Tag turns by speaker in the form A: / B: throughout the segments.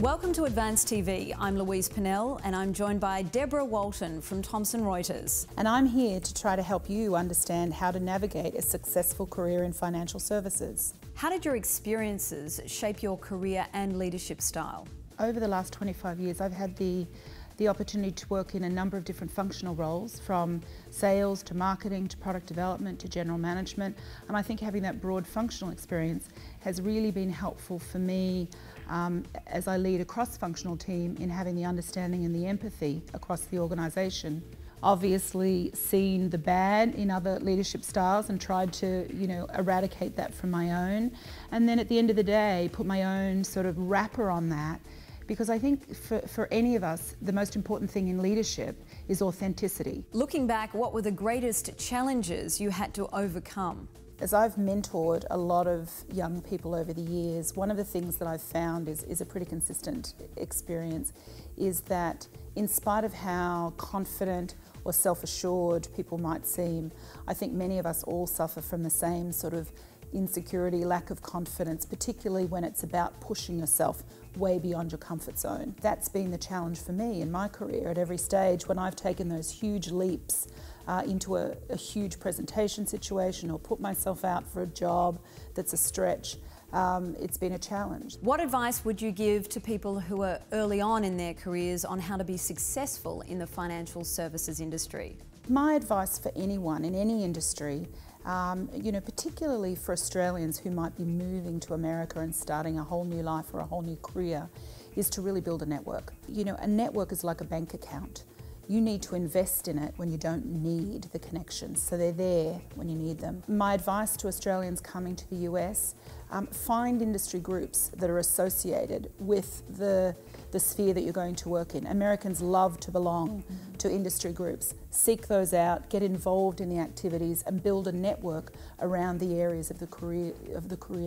A: Welcome to Advance TV. I'm Louise Pennell and I'm joined by Debra Walton from Thomson Reuters.
B: And I'm here to try to help you understand how to navigate a successful career in financial services.
A: How did your experiences shape your career and leadership style?
B: Over the last 25 years, I've had the opportunity to work in a number of different functional roles, from sales to marketing to product development to general management. And I think having that broad functional experience has really been helpful for me as I lead a cross-functional team in having the understanding and the empathy across the organisation. Obviously seen the bad in other leadership styles and tried to, eradicate that from my own. And then at the end of the day, put my own sort of wrapper on that. Because I think for any of us, the most important thing in leadership is authenticity.
A: Looking back, what were the greatest challenges you had to overcome?
B: As I've mentored a lot of young people over the years, one of the things that I've found is a pretty consistent experience, is that in spite of how confident or self-assured people might seem, I think many of us all suffer from the same sort of insecurity, lack of confidence, particularly when it's about pushing yourself way beyond your comfort zone. That's been the challenge for me in my career at every stage when I've taken those huge leaps into a huge presentation situation or put myself out for a job that's a stretch. It's been a challenge.
A: What advice would you give to people who are early on in their careers on how to be successful in the financial services industry?
B: My advice for anyone in any industry, particularly for Australians who might be moving to America and starting a whole new life or a whole new career, is to really build a network. A network is like a bank account. You need to invest in it when you don't need the connections, so they're there when you need them. My advice to Australians coming to the US, find industry groups that are associated with the sphere that you're going to work in. Americans love to belong to industry groups. Seek those out, get involved in the activities and build a network around the areas of the career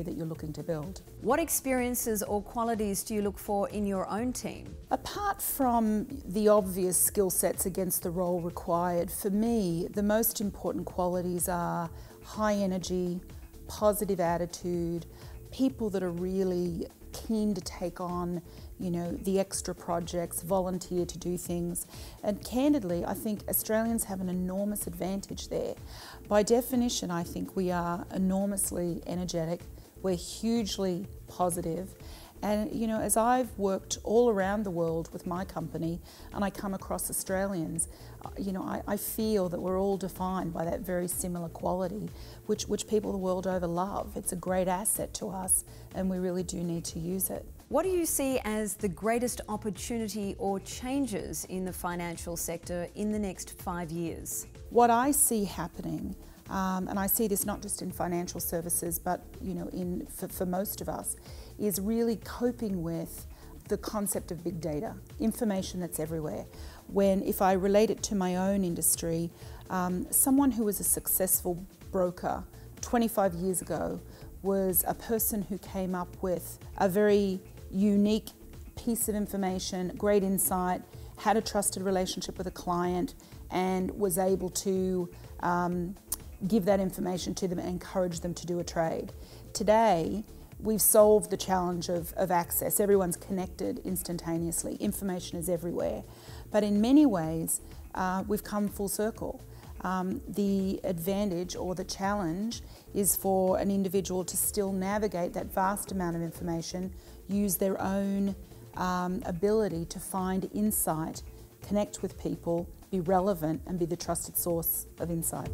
B: that you're looking to build.
A: What experiences or qualities do you look for in your own team?
B: Apart from the obvious skill sets against the role required, for me, the most important qualities are high energy, positive attitude, people that are really keen to take on, the extra projects, volunteer to do things. And candidly, I think Australians have an enormous advantage there. By definition, I think we are enormously energetic, we're hugely positive. And as I've worked all around the world with my company and I come across Australians, I feel that we're all defined by that very similar quality, which people the world over love. It's a great asset to us and we really do need to use it.
A: What do you see as the greatest opportunity or changes in the financial sector in the next 5 years?
B: What I see happening, and I see this not just in financial services, but for most of us, is really coping with the concept of big data, information that's everywhere. If I relate it to my own industry, someone who was a successful broker 25 years ago was a person who came up with a very unique piece of information, great insight, had a trusted relationship with a client, and was able to give that information to them and encourage them to do a trade. Today, we've solved the challenge of access. Everyone's connected instantaneously. Information is everywhere. But in many ways, we've come full circle. The advantage or the challenge is for an individual to still navigate that vast amount of information, use their own ability to find insight, connect with people, be relevant and be the trusted source of insight.